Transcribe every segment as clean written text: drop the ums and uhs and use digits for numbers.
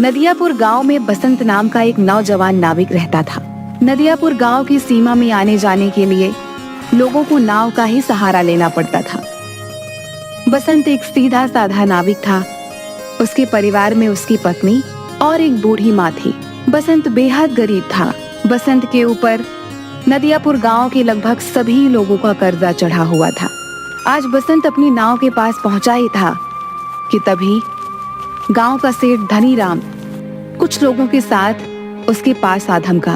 नदियापुर गांव में बसंत नाम का एक नौजवान नाविक रहता था। नदियापुर गांव की सीमा में आने जाने के लिए लोगों को नाव का ही सहारा लेना पड़ता था। बसंत एक सीधा साधा नाविक था। उसके परिवार में उसकी पत्नी और एक बूढ़ी माँ थी। बसंत बेहद गरीब था। बसंत के ऊपर नदियापुर गांव के लगभग सभी लोगों का कर्जा चढ़ा हुआ था। आज बसंत अपनी नाव के पास पहुंचा ही था कि तभी गांव का सेठ धनीराम कुछ लोगों के साथ उसके पास आ धमका।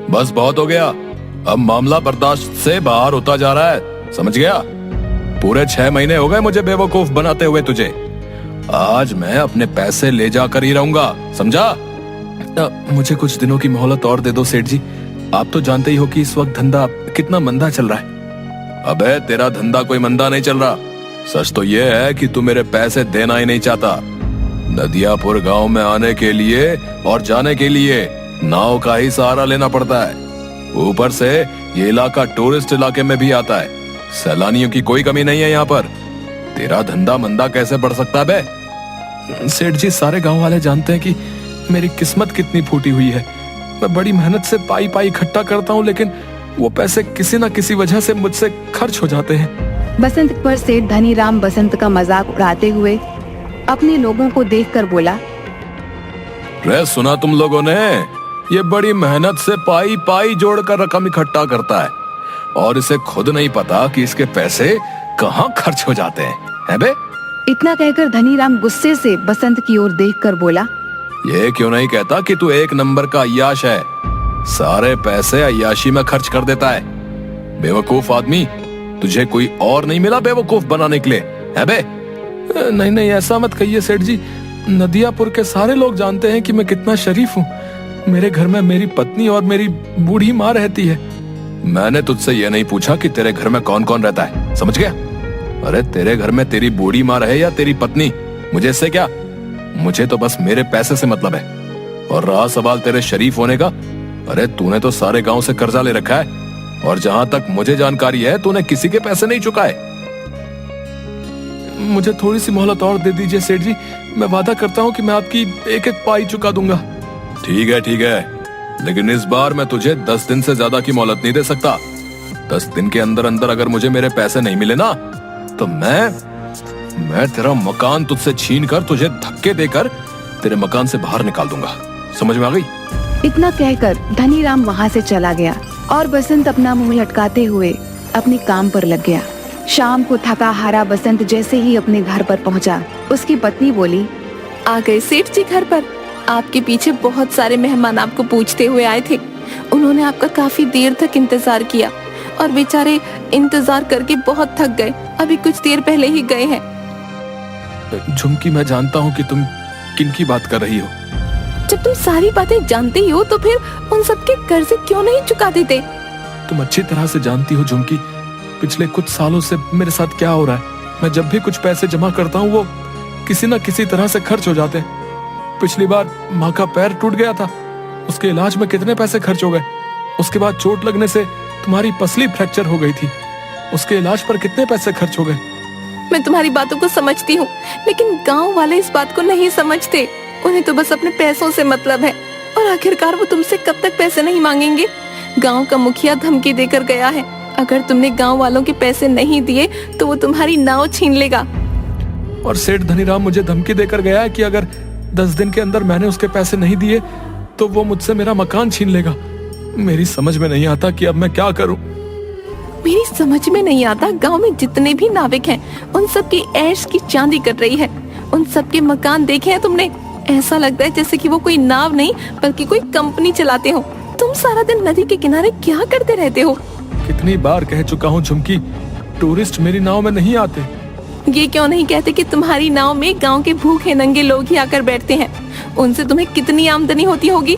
बस बहुत हो गया, अब मामला बर्दाश्त से बाहर होता जा रहा है, समझ गया? पूरे 6 महीने हो गए मुझे बेवकूफ बनाते हुए तुझे। आज मैं अपने पैसे ले जाकर ही रहूंगा, समझा? मुझे कुछ दिनों की मोहलत और दे दो सेठ जी। आप तो जानते ही हो कि इस वक्त धंधा कितना मंदा चल रहा है। अबे तेरा धंधा कोई मंदा नहीं चल रहा। सच तो ये है कि तू मेरे पैसे देना ही नहीं चाहता। नदियापुर गांव में आने के लिए और जाने के लिए नाव का ही सहारा लेना पड़ता है। ऊपर से ये इलाका टूरिस्ट इलाके में भी आता है। सैलानियों की कोई कमी नहीं है यहाँ पर। तेरा धंधा मंदा कैसे बढ़ सकता है बे? सेठ जी, सारे गांव वाले जानते हैं कि मेरी किस्मत कितनी फूटी हुई है। मैं बड़ी मेहनत से पाई पाई इकट्ठा करता हूँ, लेकिन वो पैसे किसी न किसी वजह से मुझसे खर्च हो जाते हैं। बसंत पर सेठ धनीराम बसंत का मजाक उड़ाते हुए अपने लोगों को देखकर बोला। रे सुना तुम लोगों ने, ये बड़ी मेहनत से पाई पाई जोड़कर रकम इकट्ठा करता है और इसे खुद नहीं पता कि इसके पैसे कहाँ खर्च हो जाते हैं बे? इतना कहकर धनीराम गुस्से से बसंत की ओर देखकर बोला। ये क्यों नहीं कहता कि तू एक नंबर का अय्याश है, सारे पैसे अय्याशी में खर्च कर देता है। बेवकूफ आदमी, तुझे कोई और नहीं मिला बेवकूफ बनाने के लिए, है बे? नहीं नहीं, ऐसा मत कहिए सेठ जी। नदियापुर के सारे लोग जानते हैं कि मैं कितना शरीफ हूँ। मेरे घर में मेरी पत्नी और मेरी बूढ़ी माँ रहती है। मैंने तुझसे ये नहीं पूछा कि तेरे घर में कौन कौन रहता है, समझ गया? अरे तेरे घर में तेरी बूढ़ी माँ रहे या तेरी पत्नी, मुझे इससे क्या? मुझे तो बस मेरे पैसे से मतलब है। और रहा सवाल तेरे शरीफ होने का, अरे तूने तो सारे गांव से कर्जा ले रखा है और जहां तक मुझे जानकारी है तूने किसी के पैसे नहीं चुकाए। मुझे थोड़ी सी मोहलत और दे दीजिए सेठ जी। मैं वादा करता हूँ कि मैं आपकी एक एक पाई चुका दूंगा। ठीक है, लेकिन इस बार मैं तुझे 10 दिन से ज्यादा की मोहलत नहीं दे सकता। 10 दिन के अंदर अंदर अगर मुझे मेरे पैसे नहीं मिले ना, तो मैं तेरा मकान तुझसे छीन कर तुझे धक्के देकर तेरे मकान से बाहर निकाल दूंगा। समझ में आ गई? इतना कहकर धनीराम वहाँ से चला गया और बसंत अपना मुंह लटकाते हुए अपने काम पर लग गया। शाम को थका हारा बसंत जैसे ही अपने घर पर पहुंचा, उसकी पत्नी बोली। आ गए सेठ जी घर पर। आपके पीछे बहुत सारे मेहमान आपको पूछते हुए आए थे। उन्होंने आपका काफी देर तक इंतजार किया और बेचारे इंतजार करके बहुत थक गए। अभी कुछ देर पहले ही गए हैं। झुमकी, मैं जानता हूँ कि तुम किन की बात कर रही हो। जब तुम सारी बातें जानते ही हो तो फिर उन सबके कर्जे क्यों नहीं चुका देते? तुम अच्छी तरह से जानती हो झुमकी, पिछले कुछ सालों से मेरे साथ क्या हो रहा है। मैं जब भी कुछ पैसे जमा करता हूँ वो किसी न किसी तरह से खर्च हो जाते हैं। पिछली बार माँ का पैर टूट गया था, उसके इलाज में कितने पैसे खर्च हो गए। उसके बाद चोट लगने से तुम्हारी पसली फ्रैक्चर हो गई थी, उसके इलाज पर कितने पैसे खर्च हो गए। मैं तुम्हारी बातों को समझती हूँ, लेकिन गाँव वाले इस बात को नहीं समझते। उन्हें तो बस अपने पैसों से मतलब है और आखिरकार वो तुमसे कब तक पैसे नहीं मांगेंगे। गांव का मुखिया धमकी देकर गया है, अगर तुमने गांव वालों के पैसे नहीं दिए तो वो तुम्हारी नाव छीन लेगा। और सेठ धनीराम मुझे धमकी देकर गया है कि अगर 10 दिन के अंदर मैंने उसके पैसे नहीं दिए तो वो मुझसे मेरा मकान छीन लेगा। मेरी समझ में नहीं आता कि अब मैं क्या करूं। मेरी समझ में नहीं आता, गांव में जितने भी नाविक हैं उन सबकी ऐश की चांदी कर रही है। उन सबके मकान देखे हैं तुमने? ऐसा लगता है जैसे कि वो कोई नाव नहीं बल्कि कोई कंपनी चलाते हो। तुम सारा दिन नदी के किनारे क्या करते रहते हो? कितनी बार कह चुका हूँ झुमकी, टूरिस्ट मेरी नाव में नहीं आते। ये क्यों नहीं कहते कि तुम्हारी नाव में गांव के भूखे नंगे लोग ही आकर बैठते हैं? उनसे तुम्हें कितनी आमदनी होती होगी।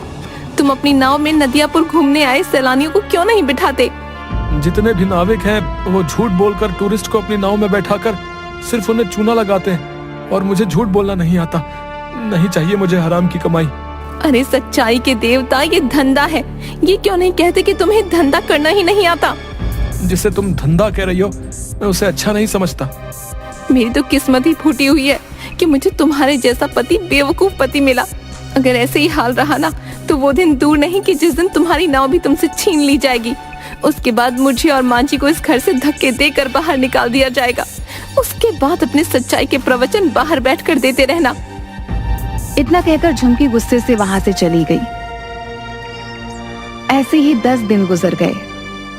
तुम अपनी नाव में नदियापुर घूमने आए सैलानियों को क्यों नहीं बिठाते? जितने भी नाविक हैं वो झूठ बोलकर टूरिस्ट को अपनी नाव में बैठाकर सिर्फ उन्हें चूना लगाते हैं और मुझे झूठ बोलना नहीं आता। नहीं चाहिए मुझे हराम की कमाई। अरे सच्चाई के देवता, ये धंधा है। ये क्यों नहीं कहते कि तुम्हें धंधा करना ही नहीं आता? जिसे तुम धंधा कह रही हो मैं उसे अच्छा नहीं समझता। मेरी तो किस्मत ही फूटी हुई है कि मुझे तुम्हारे जैसा पति, बेवकूफ पति मिला। अगर ऐसे ही हाल रहा ना तो वो दिन दूर नहीं कि जिस दिन तुम्हारी नाव भी तुमसे छीन ली जाएगी। उसके बाद मुझे और माँ जी को इस घर से धक्के देकर बाहर निकाल दिया जाएगा। उसके बाद अपने सच्चाई के प्रवचन बाहर बैठकर देते रहना। इतना कहकर झुमकी गुस्से से वहां से चली गई। ऐसे ही 10 दिन गुजर गए।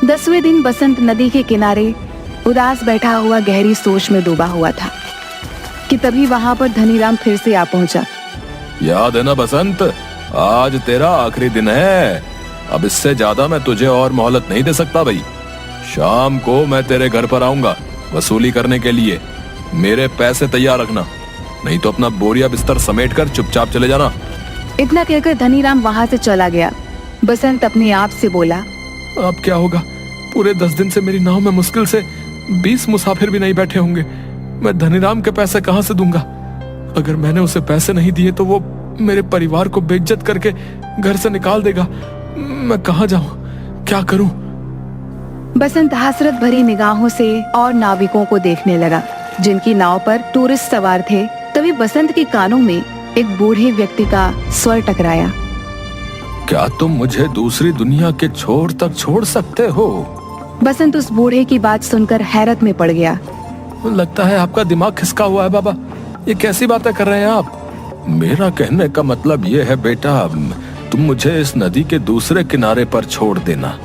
10वें दिन बसंत नदी के किनारे उदास बैठा हुआ गहरी सोच में डूबा हुआ था कि तभी वहां पर धनीराम फिर से आ पहुंचा। याद है ना बसंत, आज तेरा आखिरी दिन है। अब इससे ज्यादा मैं तुझे और मोहलत नहीं दे सकता भाई। शाम को मैं तेरे घर पर आऊंगा वसूली करने के लिए। मेरे पैसे तैयार रखना, नहीं तो अपना बोरिया बिस्तर समेटकर चुपचाप चले जाना। इतना कहकर धनीराम वहां से चला गया। बसंत अपने आप से बोला, अब क्या होगा? पूरे 10 दिन से मेरी नाव में मुश्किल से 20 मुसाफिर भी नहीं बैठे होंगे। मैं धनीराम के पैसे कहां से दूंगा? अगर मैंने उसे पैसे नहीं दिए तो वो मेरे परिवार को बेइज्जत करके घर से निकाल देगा। मैं कहां जाऊं? क्या करूं? बसंत हसरत भरी निगाहों से और नाविकों को देखने लगा जिनकी नाव पर टूरिस्ट सवार थे। तभी बसंत के कानों में एक बूढ़े व्यक्ति का स्वर टकराया। क्या तुम मुझे दूसरी दुनिया के छोर तक छोड़ सकते हो? बसंत उस बूढ़े की बात सुनकर हैरत में पड़ गया। लगता है आपका दिमाग खिसका हुआ है बाबा। ये कैसी बातें कर रहे हैं आप? मेरा कहने का मतलब ये है बेटा, तुम मुझे इस नदी के दूसरे किनारे पर छोड़ देना।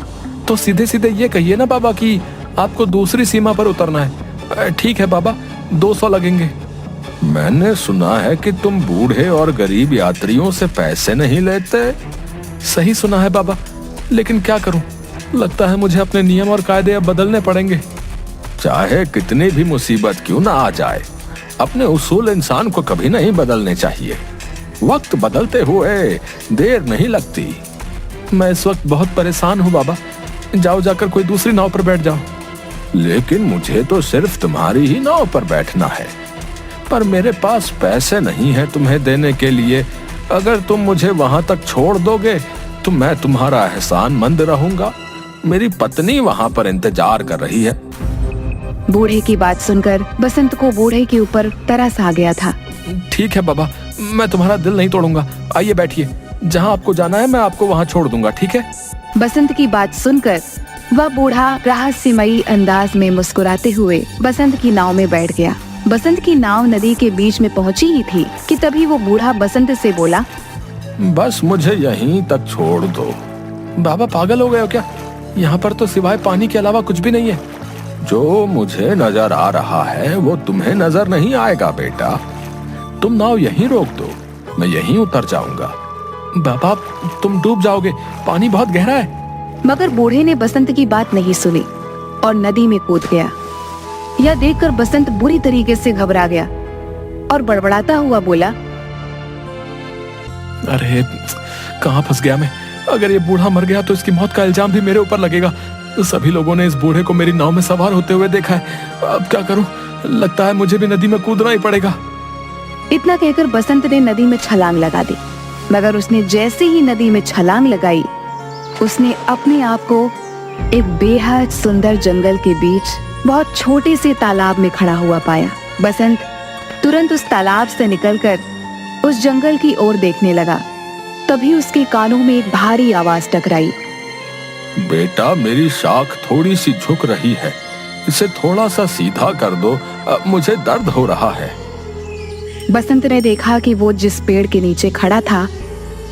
तो सीधे सीधे ये कहिए ना बाबा कि आपको दूसरी सीमा पर उतरना है। ठीक है बाबा, 200 लगेंगे। मैंने सुना है कि तुम बूढ़े और गरीब यात्रियों से पैसे नहीं लेते। सही सुना है बाबा, लेकिन क्या करूं? लगता है मुझे अपने नियम और कायदे अब बदलने पड़ेंगे। चाहे कितनी भी मुसीबत क्यों ना आ जाए, अपने उसूल इंसान को कभी नहीं बदलने चाहिए। वक्त बदलते हुए देर नहीं लगती। मैं इस वक्त बहुत परेशान हूँ बाबा। जाओ जाकर कोई दूसरी नाव पर बैठ जाओ। लेकिन मुझे तो सिर्फ तुम्हारी ही नाव पर बैठना है, पर मेरे पास पैसे नहीं है तुम्हें देने के लिए। अगर तुम मुझे वहां तक छोड़ दोगे तो मैं तुम्हारा एहसानमंद रहूंगा। मेरी पत्नी वहां पर इंतजार कर रही है। बूढ़े की बात सुनकर बसंत को बूढ़े के ऊपर तरस आ गया था। ठीक है बाबा, मैं तुम्हारा दिल नहीं तोड़ूंगा। आइए बैठिए, जहाँ आपको जाना है मैं आपको वहाँ छोड़ दूंगा, ठीक है? बसंत की बात सुनकर वह बूढ़ा रहस्यमयी अंदाज में मुस्कुराते हुए बसंत की नाव में बैठ गया। बसंत की नाव नदी के बीच में पहुंची ही थी कि तभी वो बूढ़ा बसंत से बोला, बस मुझे यहीं तक छोड़ दो। बाबा पागल हो गए हो क्या? यहाँ पर तो सिवाय पानी के अलावा कुछ भी नहीं है। जो मुझे नजर आ रहा है वो तुम्हें नजर नहीं आएगा बेटा। तुम नाव यहीं रोक दो, मैं यहीं उतर जाऊंगा। बाबा तुम डूब जाओगे, पानी बहुत गहरा है। मगर बूढ़े ने बसंत की बात नहीं सुनी और नदी में कूद गया। यह देखकर बसंत बुरी तरीके से घबरा गया और बड़बड़ाता हुआ बोला, अरे कहाँ फंस गया मैं? अगर ये बूढ़ा मर गया तो इसकी मौत का इल्जाम भी मेरे ऊपर लगेगा। सभी लोगों ने इस बूढ़े को मेरी नाव में सवार होते हुए देखा है। अब क्या करूं? लगता है मुझे भी नदी में कूदना ही पड़ेगा। इतना कहकर बसंत ने नदी में छलांग लगा दी। मगर उसने जैसे ही नदी में छलांग लगाई, उसने अपने आप को एक बेहद सुंदर जंगल के बीच बहुत छोटे से तालाब में खड़ा हुआ पाया। बसंत तुरंत उस तालाब से निकलकर उस जंगल की ओर देखने लगा। तभी उसके कानों में एक भारी आवाज टकराई। बेटा, मेरी शाख थोड़ी सी झुक रही है, इसे थोड़ा सा सीधा कर दो, मुझे दर्द हो रहा है। बसंत ने देखा कि वो जिस पेड़ के नीचे खड़ा था,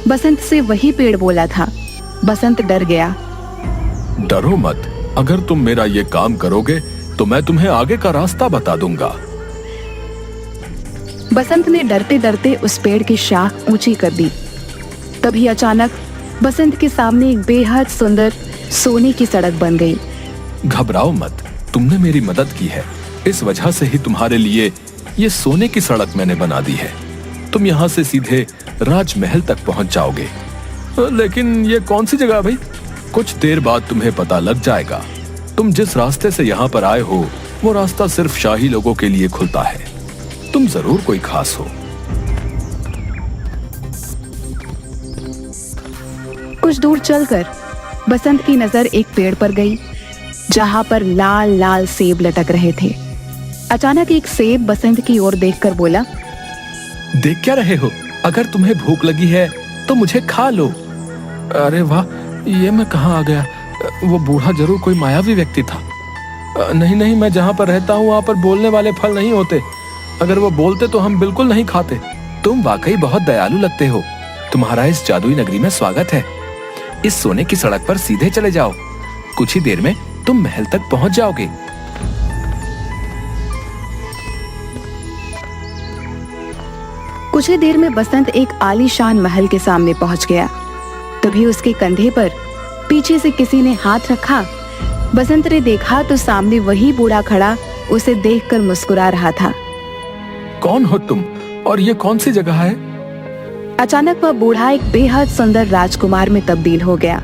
बसंत से वही पेड़ बोला था। बसंत डर गया। डरो मत, अगर तुम मेरा ये काम करोगे तो मैं तुम्हें आगे का रास्ता बता दूंगा। बसंत ने डरते डरते उस पेड़ की शाख ऊंची कर दी। तभी अचानक बसंत के सामने एक बेहद सुंदर सोने की सड़क बन गई। घबराओ मत, तुमने मेरी मदद की है, इस वजह से ही तुम्हारे लिए ये सोने की सड़क मैंने बना दी है। तुम यहाँ से सीधे राजमहल तक पहुंच जाओगे। लेकिन ये कौन सी जगह भाई? कुछ देर बाद तुम्हें पता लग जाएगा। तुम जिस रास्ते से यहाँ पर आए हो वो रास्ता सिर्फ शाही लोगों के लिए खुलता है। तुम जरूर कोई खास हो। कुछ दूर चलकर बसंत की नजर एक पेड़ पर गई जहां पर लाल लाल सेब लटक रहे थे। अचानक एक सेब बसंत की ओर देखकर बोला, देख क्या रहे हो? अगर तुम्हें भूख लगी है तो मुझे खा लो। अरे वाह, ये मैं कहाँ आ गया? वो बूढ़ा जरूर कोई मायावी व्यक्ति था। नहीं नहीं, मैं जहाँ पर रहता हूँ वहाँ पर बोलने वाले फल नहीं होते। अगर वो बोलते तो हम बिल्कुल नहीं खाते। तुम वाकई बहुत दयालु लगते हो। तुम्हारा इस जादुई नगरी में स्वागत है। इस सोने की सड़क पर सीधे चले जाओ, कुछ ही देर में तुम महल तक पहुंच जाओगे। कुछ ही देर में बसंत एक आलीशान महल के सामने पहुंच गया। तभी उसके कंधे पर पीछे से किसी ने हाथ रखा। बसंत ने देखा तो सामने वही बूढ़ा खड़ा उसे देखकर मुस्कुरा रहा था। कौन हो तुम और ये कौन सी जगह है? अचानक वह बूढ़ा एक बेहद सुंदर राजकुमार में तब्दील हो गया।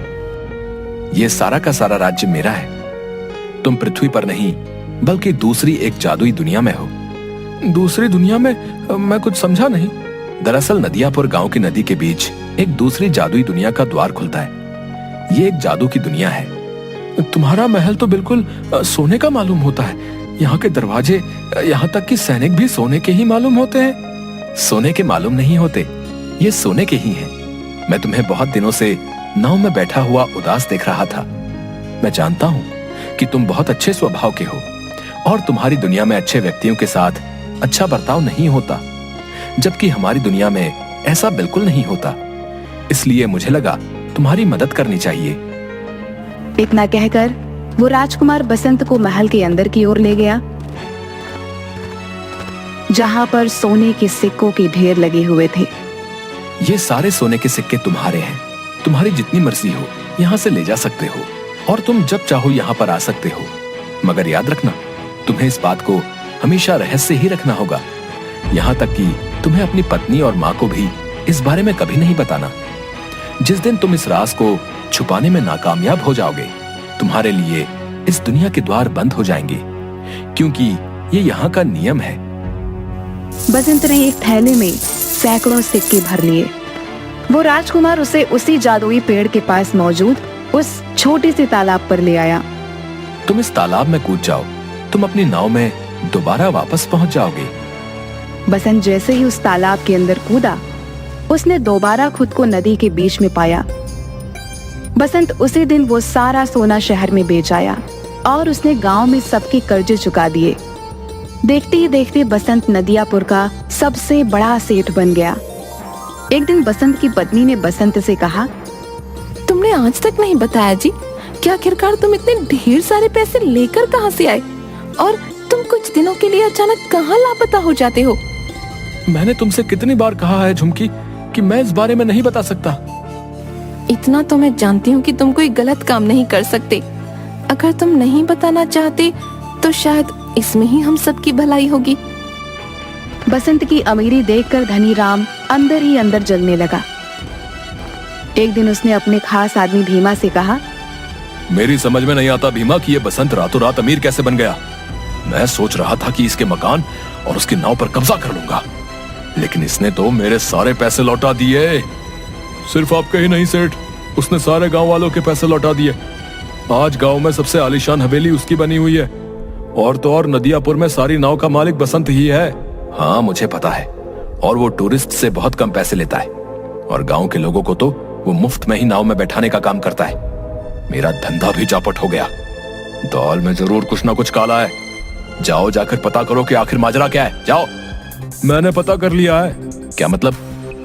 ये सारा का सारा राज्य मेरा है। तुम पृथ्वी पर नहीं बल्कि दूसरी एक जादुई दुनिया में हो। दूसरी दुनिया में? मैं कुछ समझा नहीं। दरअसल नदियापुर गांव की नदी के बीच एक दूसरी जादुई दुनिया का द्वार खुलता है। ये एक जादू की दुनिया है। तुम्हारा महल तो बिल्कुल सोने का मालूम होता है। यहाँ के दरवाजे, यहाँ तक कि सैनिक भी सोने के ही मालूम होते हैं। सोने के मालूम नहीं होते, ये सोने के ही हैं। मैं तुम्हें बहुत दिनों से नाव में बैठा हुआ उदास देख रहा था। मैं जानता हूँ कि तुम बहुत अच्छे स्वभाव के हो और तुम्हारी दुनिया में अच्छे व्यक्तियों के साथ अच्छा बर्ताव नहीं होता, जबकि हमारी दुनिया में ऐसा बिल्कुल नहीं होता। इसलिए मुझे लगा तुम्हारी मदद करनी चाहिए। इतना कहकर वो राजकुमार बसंत को महल के अंदर की ओर ले गया, जहां पर सोने के सिक्कों के ढेर लगे हुए थे। ये सारे सोने के सिक्के तुम्हारे हैं। तुम्हारी जितनी मर्जी हो यहाँ से ले जा सकते हो और तुम जब चाहो यहाँ पर आ सकते हो। मगर याद रखना, तुम्हें इस बात को हमेशा रहस्य ही रखना होगा। यहाँ तक कि तुम्हें अपनी पत्नी और माँ को भी इस बारे में कभी नहीं बताना। जिस दिन तुम इस राज को छुपाने में नाकामयाब हो जाओगे, तुम्हारे लिए इस दुनिया के द्वार बंद हो जाएंगे, क्योंकि ये यहाँ का नियम है। बसंत ने एक थैले में सैकड़ों सिक्के भर लिए। वो राजकुमार उसे उसी जादुई पेड़ के पास मौजूद उस छोटे से तालाब पर ले आया। तुम इस तालाब में कूद जाओ, तुम अपनी नाव में दोबारा वापस पहुंच जाओगे। बसंत जैसे ही उस तालाब के अंदर कूदा, उसने दोबारा खुद को नदी के बीच में पाया। बसंत उसी दिन वो सारा सोना शहर में बेच आया और उसने गांव में सबके कर्जे चुका दिए। देखते ही देखते बसंत नदियापुर का सबसे बड़ा सेठ बन गया। एक दिन बसंत की पत्नी ने बसंत से कहा, तुमने आज तक नहीं बताया जी, क्या आखिरकार तुम इतने ढेर सारे पैसे लेकर कहाँ से आए और तुम कुछ दिनों के लिए अचानक कहाँ लापता हो जाते हो? मैंने तुमसे कितनी बार कहा है झुमकी कि मैं इस बारे में नहीं बता सकता। इतना तो मैं जानती हूँ कि तुम कोई गलत काम नहीं कर सकते। अगर तुम नहीं बताना चाहते तो शायद इसमें ही हम सबकी भलाई होगी। बसंत की अमीरी देखकर धनी राम अंदर ही अंदर जलने लगा। एक दिन उसने अपने खास आदमी भीमा से कहा, मेरी समझ में नहीं आता भीमा कि ये बसंत रातों रात अमीर कैसे बन गया। मैं सोच रहा था कि इसके मकान और उसकी नाव पर कब्जा कर लूंगा, लेकिन इसने तो मेरे सारे पैसे लौटा दिए। सिर्फ आपके ही नहीं सेठ, उसने सारे गांव वालों के पैसे लौटा दिए। आज गांव में सबसे आलीशान हवेली उसकी बनी हुई है, और तो और नदियापुर में सारी नाव का मालिक बसंत ही है। हाँ मुझे पता है, और वो टूरिस्ट से बहुत कम पैसे लेता है, और गांव के लोगों को तो वो मुफ्त में ही नाव में बैठाने का काम करता है। मेरा धंधा भी चौपट हो गया। दाल में जरूर कुछ ना कुछ काला है। जाओ जाकर पता करो कि आखिर माजरा क्या है। जाओ। मैंने पता कर लिया है। क्या मतलब?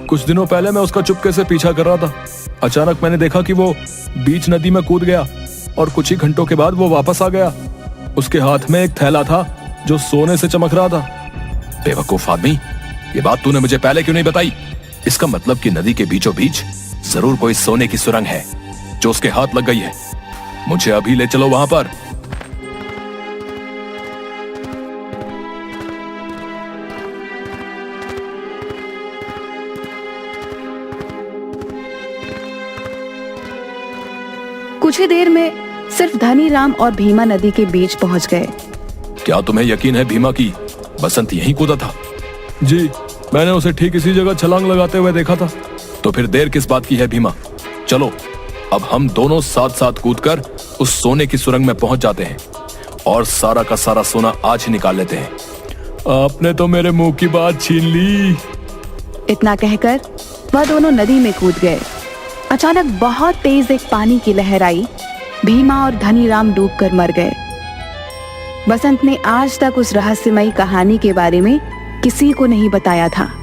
कुछ दिनों पहले मैं उसका चुपके से पीछा कर रहा था। अचानक मैंने देखा कि वो बीच नदी में कूद गया और कुछ ही घंटों के बाद वो वापस आ गया। उसके हाथ में एक थैला था जो सोने से चमक रहा था। बेवकूफ आदमी, ये बात तूने मुझे पहले क्यों नहीं बताई? इसका मतलब कि नदी के बीचों बीच जरूर कोई सोने की सुरंग है जो उसके हाथ लग गई है। मुझे अभी ले चलो वहां पर। कुछ ही देर में सिर्फ धनी राम और भीमा नदी के बीच पहुंच गए। क्या तुम्हें यकीन है भीमा की बसंत यहीं कूदा था? जी, मैंने उसे ठीक इसी जगह छलांग लगाते हुए देखा था। तो फिर देर किस बात की है भीमा? चलो अब हम दोनों साथ साथ कूदकर उस सोने की सुरंग में पहुंच जाते हैं और सारा का सारा सोना आज ही निकाल लेते हैं। आपने तो मेरे मुंह की बात छीन ली। इतना कहकर वह दोनों नदी में कूद गए। अचानक बहुत तेज एक पानी की लहर आई। भीमा और धनीराम डूबकर मर गए। बसंत ने आज तक उस रहस्यमयी कहानी के बारे में किसी को नहीं बताया था।